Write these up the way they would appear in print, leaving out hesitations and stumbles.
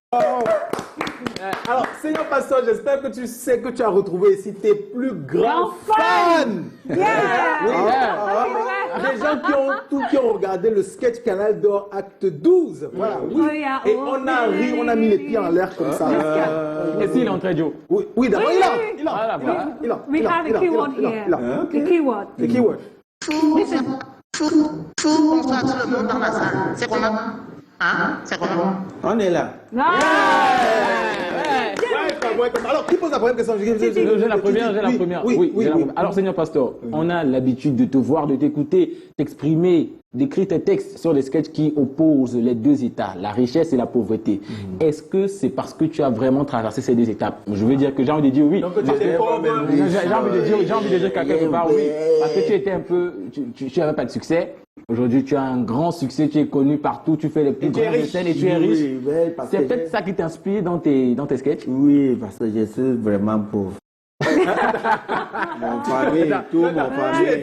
Alors, Seigneur Pasteur, j'espère que tu sais que tu as retrouvé ici tes plus grands fans. Yeah. Des gens qui ont regardé le sketch Canal d'Or Acte 12. Voilà, oui. Oh, yeah. Et on a ri, on a mis les pieds en l'air comme ça. Et s'il est en train de jouer? Oui, d'abord, il a. Voilà, voilà. We have a keyword here. The keyword. The keyword. Listen. Bonsoir tout le monde dans la salle. C'est comment? Hein? C'est comment? On est là. Alors, qui pose la première question? J'ai la première. Oui, j'ai la première. Alors, Seigneur Pasteur, on a l'habitude de te voir, de t'écouter, t'exprimer, d'écrire tes textes sur les sketchs qui opposent les deux états, la richesse et la pauvreté. Est-ce que c'est parce que tu as vraiment traversé ces deux étapes? Je veux dire que j'ai envie de dire oui. Donc, tu étais pauvre. J'ai envie de dire qu'à quelque part oui. Parce que tu étais un peu, tu n'avais pas de succès. Aujourd'hui, tu as un grand succès, tu es connu partout, tu fais les plus grandes scènes et tu es riche. Oui, C'est peut-être ça qui t'inspire dans tes sketchs? Oui, parce que je suis vraiment pauvre. Mon famille, tout mon famille.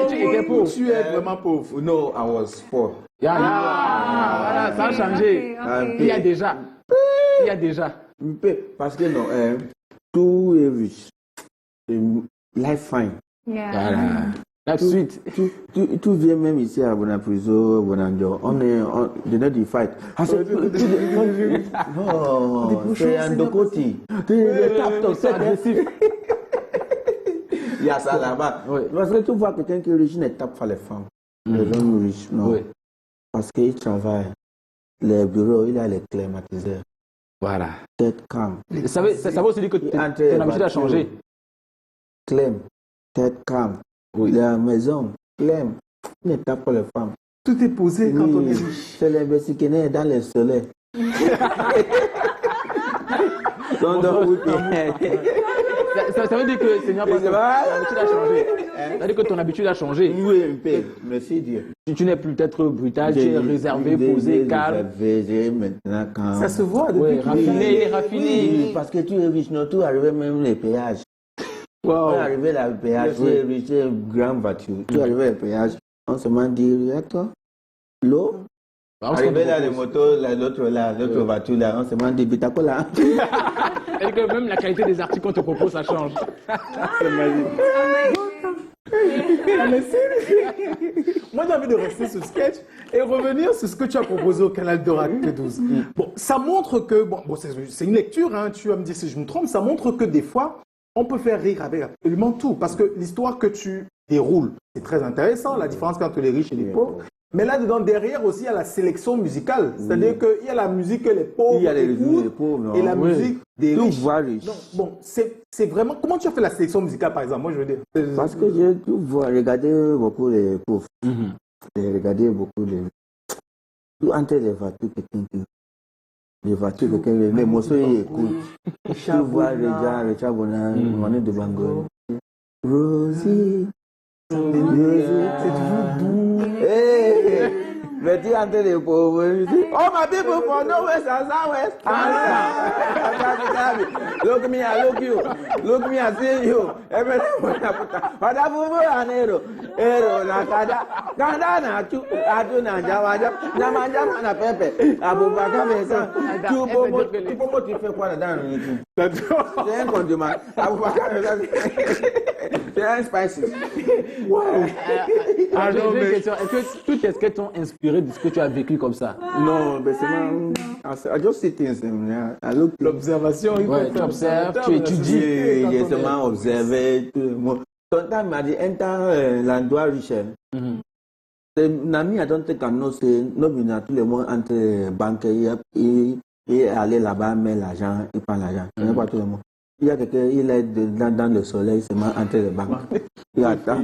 Tu étais pauvre. Tu es vraiment pauvre. No, I was poor. Voilà, ça a changé. Okay. Il y a déjà. Un peu, parce que non, tout est riche. Life fine. Yeah. Voilà. Là, tout de suite. Tu viens même ici à Bonapriso, Bonanjo, on est dans des fight. Non, c'est un Dokoti. C'est agressif. Il y a ça là-bas. Oui. Parce que tu vois quelqu'un qui est riche ne tape pas les femmes. Les hommes riches, non. Oui. Parce qu'il travaille. Les bureaux, il a les climatiseurs. Voilà. Tête calme. Ça veut aussi dire que ton habitude a changé. Clem, tête calme. Oui. La maison, Clem, il ne tape pas les femmes. Tout est posé quand on est riche. C'est l'imbécile qui est dans le soleil. Ça veut dire que Seigneur Pasteur, ton habitude a changé. Ça veut dire que ton habitude a changé. Oui, un peu. Merci Dieu. Tu n'es plus peut-être brutal, tu es réservé, posé, calme. Maintenant, quand... Ça se voit Oui, depuis raffiné, il est raffiné. Oui, parce que tu es riche, non, tout arrive même les péages. Wow. Tu es arrivé à la péage, tu es riche, tu es grande voiture. Tu es arrivé à la péage, on se m'a dit, regarde toi, l'eau. Arrivé là, les motos, l'autre voiture là, on se m'a dit, bitako là. C'est que même la qualité des articles qu'on te propose, ça change. C'est magique. Moi, j'ai envie de rester sur sketch et revenir sur ce que tu as proposé au Canal d'Or Acte 12. Bon, ça montre que, bon c'est une lecture, hein, tu vas me dire si je me trompe, ça montre que des fois, on peut faire rire avec absolument tout. Parce que l'histoire que tu déroules, c'est très intéressant, la différence entre les riches et les pauvres. Mais là-dedans, derrière aussi, il y a la sélection musicale. C'est-à-dire qu'il y a la musique que les pauvres écoutent et la musique des riches. Donc, bon, c'est vraiment... Comment tu as fait la sélection musicale, par exemple? Moi, je veux dire... Parce que j'ai tout regardé beaucoup les pauvres. J'ai regardé beaucoup les... Tout entre les voitures, les voitures, les morceaux, ils écoutent. Tu vois les gens, les chabonats, on est de Bango. Rosie, c'est toujours doux. Hey, mais tu entre les pauvres, tu dis, oh my people from nowhere, southwest. Look me, I look you. Look me, I see you. Wadafufu anero, ero nakada, kanda na chu, atu na jawaja, namanja na pepe, abubaka mesa. Tu peux tu fais quoi là-dedans? C'est un condiment. Abubaka mesa. C'est un spicy. Wow. Alors, j'ai une question. Est-ce que tous tes sketchs t'ont inspiré de ce que tu as vécu comme ça? Non, mais c'est I just see things. L'observation, ouais, tu observes, tu étudies. J'ai seulement observé tout le monde. Tonton m'a dit, un temps, l'endroit riche. Nami a donné qu'à nous, c'est tout le monde entre banquiers et aller là-bas, mettre l'argent, il prend l'argent. Pas tout le monde. Il y a quelqu'un, il est dans le soleil, seulement entre les banques. Il attend.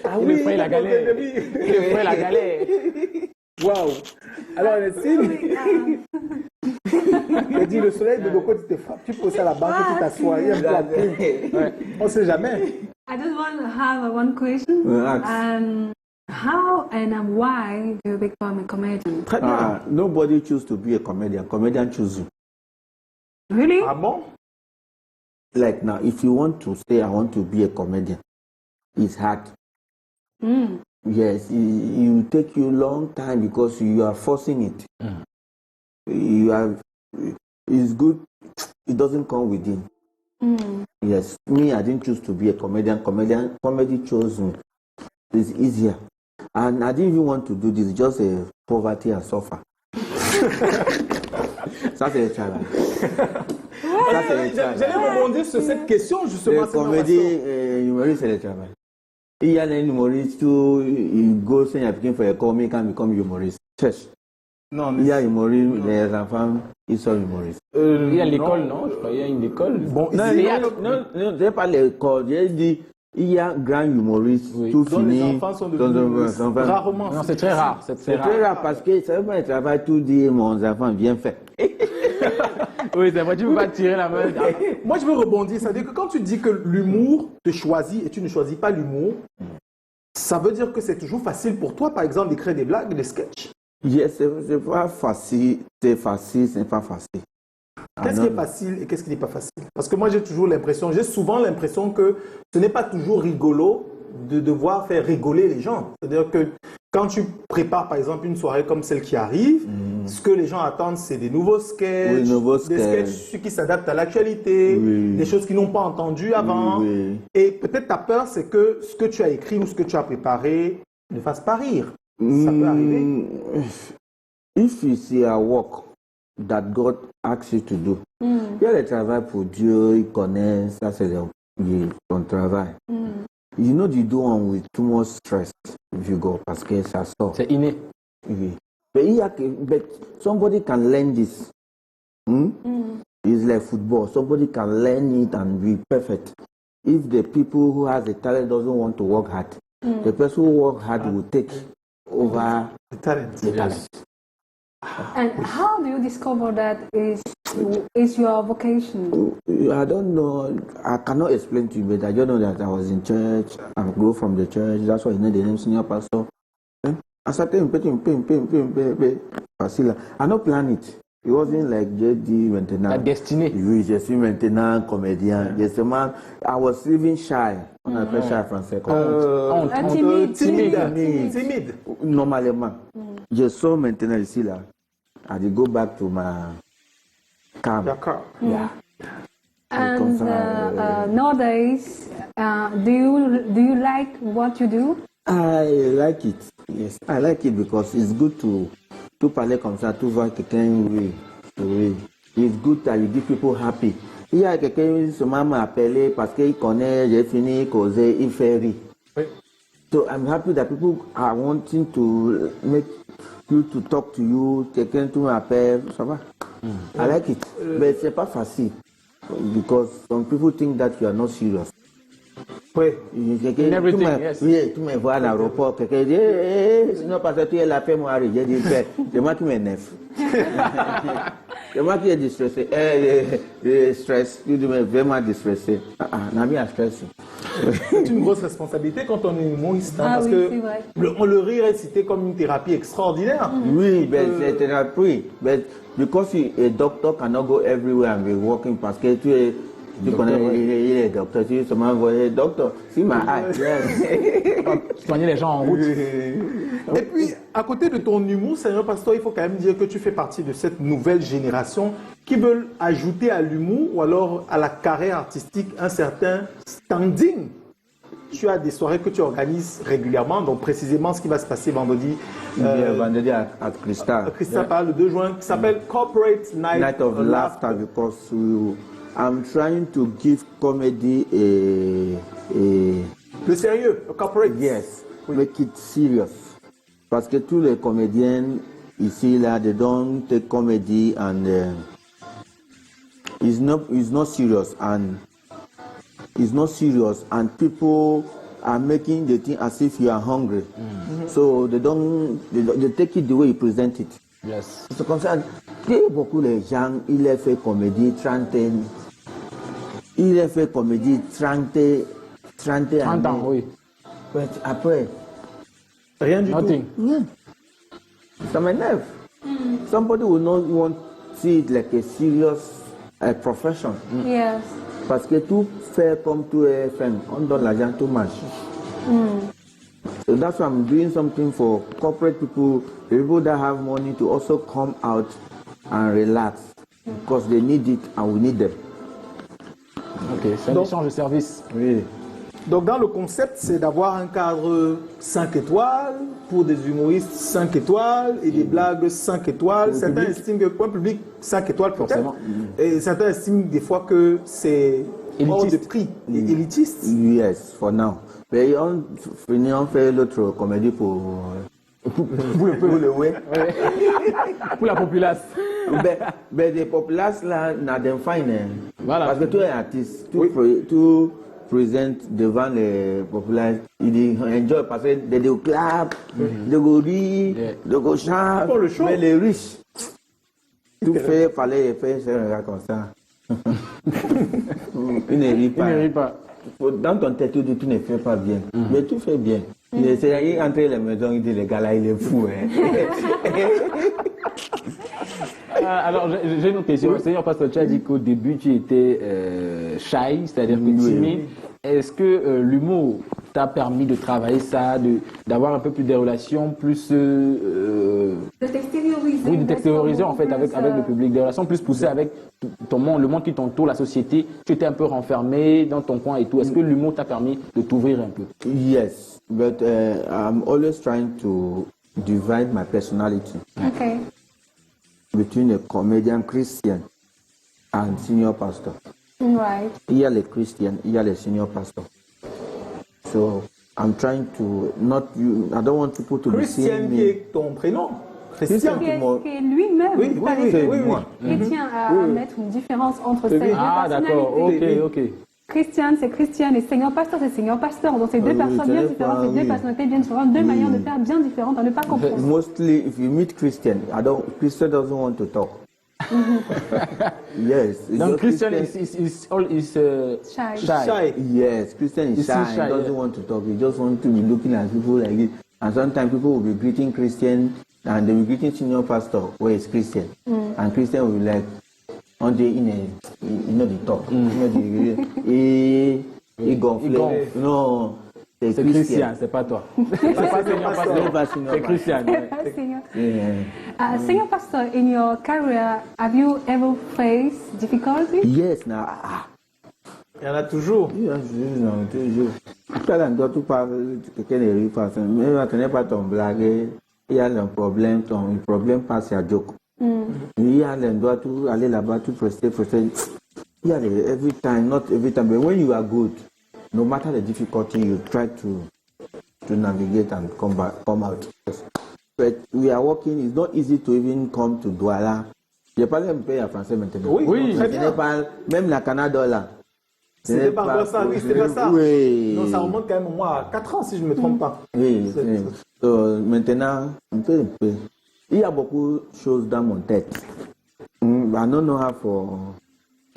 Ah oui, il fait la galère. Il fait la galère. Waouh. Alors, Ernestine, il dit le soleil de beaucoup, tu te frappes, tu poses à la banque, tu t'assois, il y a la prime. On ne sait jamais. I just want to have one question. How and why do you become a comedian? Très bien. Nobody choose to be a comedian. Comedian choose you. Really? Ah bon? Like now, if you want to say, I want to be a comedian, it's hard. Yes, it will take you a long time because you are forcing it. it's good. It doesn't come within. Yes, me, I didn't choose to be a comedian. Comedy chose me. It's easier. And I didn't even want to do this, just a poverty and suffer. Ça, c'est le travail. J'allais rebondir sur cette question, justement. Le comédie humoriste, c'est le travail. Il y a un humoriste où il go say you're looking for a comic and become humorist. Church. Non, Il y a humoriste, les enfants, ils sont humoristes. Il y a l'école, non? Je crois qu'il y a une école. Bon, Non, ici, non, c'est pas l'école. J'ai dit, il y a un grand humoriste, tout dont les fini. enfants sont devenus rarement. Non, c'est très rare. C'est C'est très rare parce que ça veut pas un travail tout dire, mon enfant, bien fait. Oui, c'est vrai, tu ne peux pas tirer la main. Moi, je veux rebondir. C'est-à-dire que quand tu dis que l'humour te choisit et tu ne choisis pas l'humour, ça veut dire que c'est toujours facile pour toi, par exemple, d'écrire des blagues, des sketchs. Yes, c'est pas facile, c'est facile, c'est pas facile. Qu'est-ce qui est facile et qu'est-ce qui n'est pas facile? Parce que moi, j'ai souvent l'impression que ce n'est pas toujours rigolo de devoir faire rigoler les gens. C'est-à-dire que quand tu prépares, par exemple, une soirée comme celle qui arrive, ce que les gens attendent, c'est des nouveaux sketchs, des sketchs qui s'adaptent à l'actualité, des choses qu'ils n'ont pas entendues avant. Et peut-être ta peur, c'est que ce que tu as écrit ou ce que tu as préparé ne fasse pas rire. Ça peut arriver. If you see a work that God asks you to do, il y a le travail pour Dieu, il connaît, ça c'est ton travail. You know you do one with too much stress if you go, parce que ça sort. C'est inné. Oui. But somebody can learn this. It's like football. Somebody can learn it and be perfect. If the people who has the talent doesn't want to work hard, the person who work hard will take over The talent. the talent. And how do you discover that is your vocation? I don't know. I cannot explain to you, but I just know that I was in church. I grew from the church. That's why you know the name senior pastor. I started facile. I don't plan it. It wasn't like JD maintenant. La destinée. Oui, je suis maintenant comédien. Justement, I was even shy. On appelle shy en français. Timide. Normalement. Je sors maintenant ici là. I will go back to my camp. D'accord. Yeah. And nowadays, do you like what you do? I like it. Yes, I like it because it's good to parler comme ça, tout voir quelqu'un oui. It's good that you give people happy. Il y a quelqu'un qui m'a appelé parce qu'il connaît, j'ai fini causer, il fait rire. Oui. So I'm happy that people are wanting to make you to talk to you. Quelqu'un qui m'appelle, ça va. I like it, but c'est pas facile because some people think that you are not serious. Oui. Tu me vois à l'aéroport, quelqu'un dit, sinon parce que tu es là, fais-moi rire. J'ai dit, c'est moi qui m'énerve. C'est moi qui est distressé. Stress, tu m'es vraiment distressé. Nami a stressé. C'est une grosse responsabilité quand on est humoriste, parce oui, que c'est vrai. le rire est cité comme une thérapie extraordinaire. Oui, mais c'est thérapie. But because a doctor cannot go everywhere and be working parce que tu connais, il est docteur, tu seulement envoyé docteur, see my eye. Soigner les gens en route. Et puis, à côté de ton humour, Seigneur Pasteur, il faut quand même dire que tu fais partie de cette nouvelle génération qui veulent ajouter à l'humour ou alors à la carrière artistique un certain standing. Tu as des soirées que tu organises régulièrement, donc précisément ce qui va se passer vendredi. Vendredi à Crystal. Crystal parle le 2 juin, qui s'appelle Corporate Night of Laughter because I'm trying to give comedy le sérieux, le corporate. Yes, make it serious. Parce que tous les comédiens ici, là, they don't take comedy and it's not serious and people are making the thing as if you are hungry. So they take it the way you present it. Yes. C'est comme ça que beaucoup de gens, il a fait comédie 30 ans, oui. Après, Rien du Nothing. tout. yeah. Ça m'énerve. Somebody will not want to see it like a serious profession. Yes. Parce que tout fait comme tout est fait, on donne l'argent too much. So that's why I'm doing something for corporate people, the people that have money to also come out and relax because they need it and we need them. Ok, c'est un Donc- échange de services. Oui. Donc, dans le concept, c'est d'avoir un cadre 5 étoiles pour des humoristes 5 étoiles et des blagues 5 étoiles. Certains estiment que pour un public 5 étoiles peut-être. Forcément. Et certains estiment des fois que c'est hors de Élitiste. prix, élitiste. Yes, for now. Mais on fait l'autre comédie pour le web. Pour la populace. Mais des populaces là, n'a d'un fine. Voilà. Parce que tu es artiste, tu présentes devant les populaires, il dit enjoy parce que they go clap, they go rire, Yeah. they go chant. Pour le show. Mais les riches, tout fait, fallait faire un gars comme ça. Il ne rit Il pas. ne rit pas. Dans ton tête, tu dis tu ne fais pas bien. Mais tu fais bien. Il essaie d'entrer à la maison, il dit les gars là, il est fou. Hein. Alors, j'ai une autre question. Seigneur Pasteur, tu as dit qu'au début, tu étais shy, c'est-à-dire que timide. Est-ce que l'humour t'a permis de travailler ça, d'avoir un peu plus des relations, plus... De t'extérioriser. oui, de t'extérioriser en fait avec le public. public, des relations plus poussées avec ton monde, le monde qui t'entoure, la société. Tu étais un peu renfermé dans ton coin et tout. Est-ce que l'humour t'a permis de t'ouvrir un peu? Yes, but I'm always trying to divide my personality Okay. between a comedian Christian and senior pastor. Right. Il y a les Christians, il y a les senior pastors. So I'm trying to not you. I don't want people to be Christian seeing qui me. est ton prénom. Christian. Qui est lui-même. Oui, oui, par oui, exemple, oui, oui. moi. Il tient à mettre une différence entre ces deux Ah, d'accord. personnalités. Ok, ok. Christian, c'est Christian, et Seigneur Pasteur, c'est Seigneur Pasteur. Donc, c'est deux Oui, personnes ça bien dépend, différentes, c'est deux oui. personnalités bien différentes, deux manières de faire bien différentes, à ne pas comprendre. Mostly, if you meet Christian, Christian doesn't want to talk. Yes. it's Donc, just Christian Christian- is Shy. Shy. Yes, Christian is He's shy. still He shy, doesn't yeah. want to talk. He just wants to be looking at people like this. And sometimes people will be greeting Christian and they will be greeting senior pastor where is Christian. And Christian will be like, on the in a, you know the talk. You know he gonfle. gonfle. No, C'est Christian, c'est pas toi. C'est pas Seigneur C'est Pasteur. pas Seigneur C'est Pasteur. Christian. ouais. Seigneur. Yeah. Senior Pastor, in your career, have you ever faced difficulty? Yes, now. Il y en a toujours. Toujours. Toi, là, toi, tu parles, quelqu'un ne rit pas. Même tu n'es pas ton blague, il y a un problème, ton problème passe à joke. Il y a l'endroit, tu aller là-bas, tu prester. Il y a every time, not every time, but when you are good, no matter the difficulty, you try to navigate and come out. But we are working, it's not easy to even come to Douala. Je parle un peu en français maintenant. Oui, très Je bien. ne parle, même la Canada là. C'était pas encore ça, oui, c'était pas ça. Oui. Non, ça remonte quand même au moins à 4 ans, si je ne me trompe pas. Oui, C'est- oui. So, maintenant, un peu. Il y a beaucoup de choses dans mon tête. I don't know how for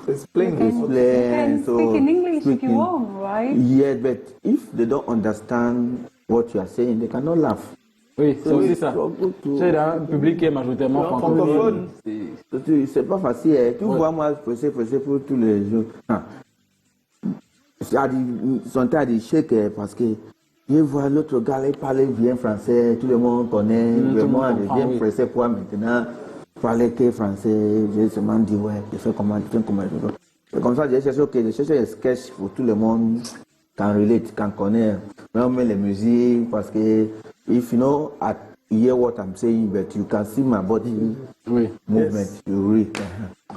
Explain. You can explain. So, speak in English if speaking. you want, right? Yeah, but if they don't understand what you are saying, they cannot laugh. Oui, c'est aussi ça. So, C'est un public qui est majoritairement francophone. Francophone. c'est pas facile. Hein. Tu vois, moi, presser pour tous les jours. Ah. Son temps de chèque parce que je vois l'autre gars, il parle bien français, tout le monde connaît. Tout le Vraiment, monde je comprend, viens oui. presser pour maintenant parler que français. Je seulement dit, ouais, je fais comment. C'est comme ça, j'ai cherché des sketchs pour tout le monde, can relate, can connaît. Mais on met les musiques parce que, if you know, hear what I'm saying, but you can see my body Oui. movement, you read.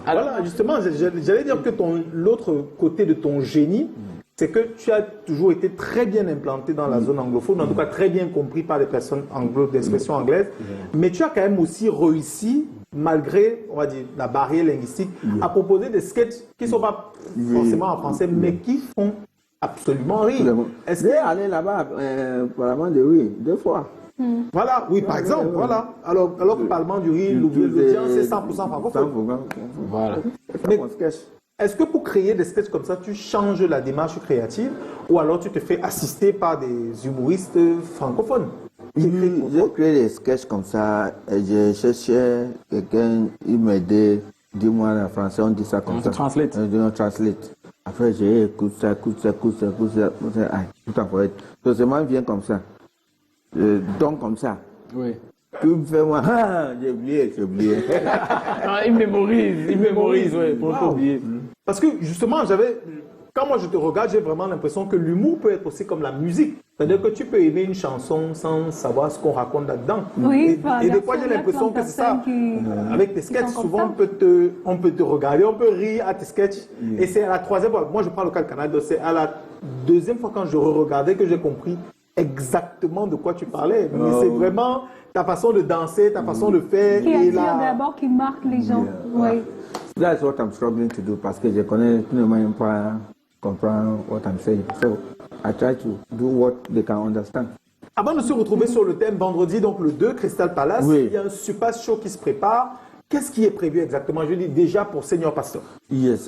Voilà, justement, j'allais dire que l'autre côté de ton génie, c'est que tu as toujours été très bien implanté dans la zone anglophone, en tout cas très bien compris par les personnes d'expression anglaise, mais tu as quand même aussi réussi, malgré, on va dire, la barrière linguistique, à proposer des sketchs qui ne sont pas forcément en français, mais qui font absolument rire. Est-ce J'ai que... allé là-bas, parlement de oui, 2 fois. Voilà, oui, par exemple, voilà. Alors que Parlement du Riz, l'audience, c'est 100% francophone. Voilà. Mais, Est-ce que pour créer des sketchs comme ça, tu changes la démarche créative ou alors tu te fais assister par des humoristes francophones? j'ai créé des sketchs comme ça, et je cherchais quelqu'un, il m'aidait, dis-moi en français, on dit ça comme ça. Translate. On translate. Après, j'ai écoute ça. Aïe, tout en fait. Donc, c'est moi, vient comme ça. Donc, comme ça. Oui. Tu me fais moi, ah, j'ai oublié. Ah, il mémorise, ouais, pour pas oublier. Parce que justement, quand moi je te regarde, j'ai vraiment l'impression que l'humour peut être aussi comme la musique. C'est-à-dire que tu peux aimer une chanson sans savoir ce qu'on raconte là-dedans. Oui, et des fois, j'ai l'impression que c'est ça. Avec tes sketchs, souvent, on peut te regarder, on peut rire à tes sketchs. Et c'est à la troisième fois, moi je parle au cas du Canada, c'est à la deuxième fois quand je regardais que j'ai compris exactement de quoi tu parlais. Mais c'est vraiment ta façon de danser, ta façon de faire. Qui attire d'abord, qui marque les gens. Oui. That's what I'm struggling to do parce que je connais tout le monde pas comprendre what I'm saying. So I try to do what they can understand. Avant de se retrouver sur le thème vendredi, donc le 2, Crystal Palace, Oui. il y a un super show qui se prépare. Qu'est-ce qui est prévu exactement? Je dis déjà pour Senior Pastor. Yes,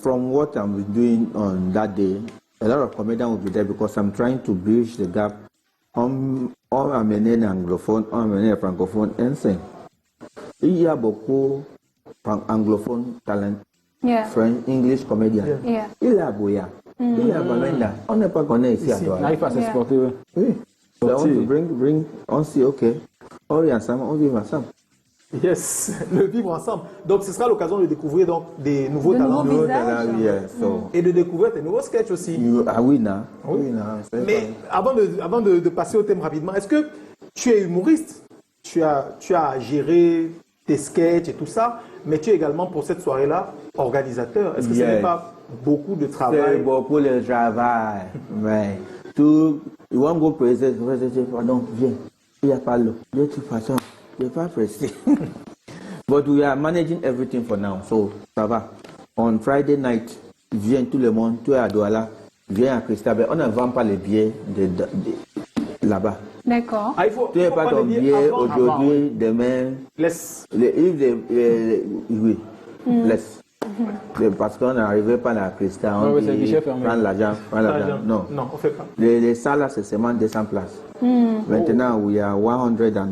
from what I'm doing on that day, a lot of comedians will be there because I'm trying to bridge the gap. On amener anglophone, on amener francophone, et c'est. Il y a beaucoup d'anglophones talent, Yeah. French, English comedians. Yeah. Il y a Boya, il y a Balenda. On n'est pas connu ici à Il Douala. arrive à s'exporter, ouais. Oui. So I want Sorti. to bring, on dit ok, on est ensemble, on vit ensemble. Yes, le vivre ensemble. Donc ce sera l'occasion de découvrir donc, des nouveaux De talents nouveaux visages. Yeah, so. et de découvrir tes nouveaux sketchs aussi. Oui, non. Mais avant de passer au thème rapidement, est-ce que tu es humoriste? Tu as géré tes sketchs et tout ça, mais tu es également pour cette soirée-là organisateur. Est-ce que ce n'est Yes. pas beaucoup de C'est travail? beaucoup de travail. Mais tout, ils vont go praiser, pardon, viens. Il n'y a pas l'eau. De toute façon, je n'ai pas pressé. But we are managing everything for now, so ça va. On Friday night, viens tout le monde, tu es à Douala, viens à Christabel. On ne vend pas les billets là-bas. D'accord. Ah, il faut Tu n'as pas prendre ton les billets billet avant. aujourd'hui, demain. Laisse. Oui, laisse. Parce qu'on n'arrivait pas à Christa, on Ouais, c'est le dit guichet fermé. prends l'argent, Non. Non, on ne fait pas. Les salles, là, c'est seulement 200 places. Maintenant, we are 160.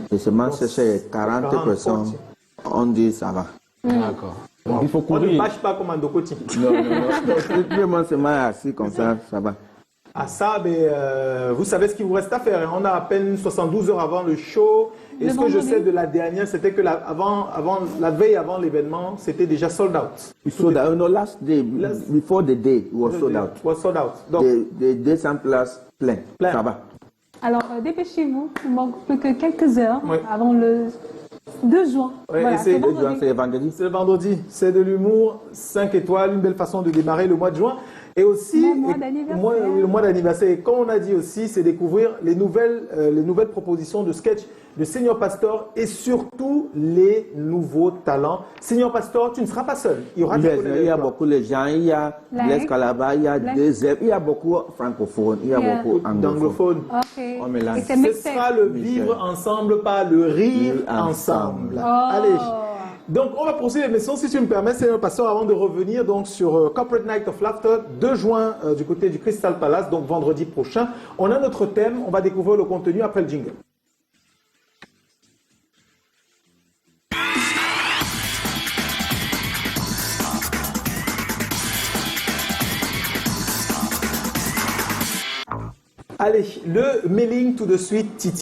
C'est seulement chercher 40%. On dit ça va. D'accord. Donc il faut On ne courir. bâche pas comme un Dokoti. Non. Tout le monde se met assis comme ça va. À ça, vous savez ce qu'il vous reste à faire. Hein. On a à peine 72 heures avant le show. Et Le ce que je vendredi. sais de la dernière, c'était que la veille avant l'événement, c'était déjà sold out. It sold out. No, last day, before the day, it was sold out. Was sold out. Donc, The 200 places plein. Plein. Ça va. Alors, dépêchez-vous. Il manque plus que quelques heures Oui. avant le 2 juin. Ouais, Voilà, et c'est c'est le vendredi. C'est vendredi. c'est le vendredi. C'est de l'humour, 5 étoiles, une belle façon de démarrer le mois de juin. Et aussi, Mon mois d'anniversaire. le mois d'anniversaire. Et comme on a dit aussi, c'est découvrir les nouvelles propositions de sketch de Senior Pastor et surtout les nouveaux talents. Senior Pastor, tu ne seras pas seul. Il y aura des Yes, collègues il y a avec toi. beaucoup de gens, il y a Like? Blaise Calabar, il y a Like? Dezeb, il y a beaucoup francophones, il y a Yeah. beaucoup anglophones. d'anglophones. Ok. On mélange. Et c'est Ce mixtape. sera le vivre ensemble, pas le rire Rire ensemble. ensemble. Oh. Allez. Donc, on va poursuivre l'émission, si tu me permets, Seigneur Pasteur, avant de revenir donc, sur Corporate Night of Laughter, 2 juin du côté du Crystal Palace, donc vendredi prochain. On a notre thème, on va découvrir le contenu après le jingle. Allez, le mailing tout de suite, Titi.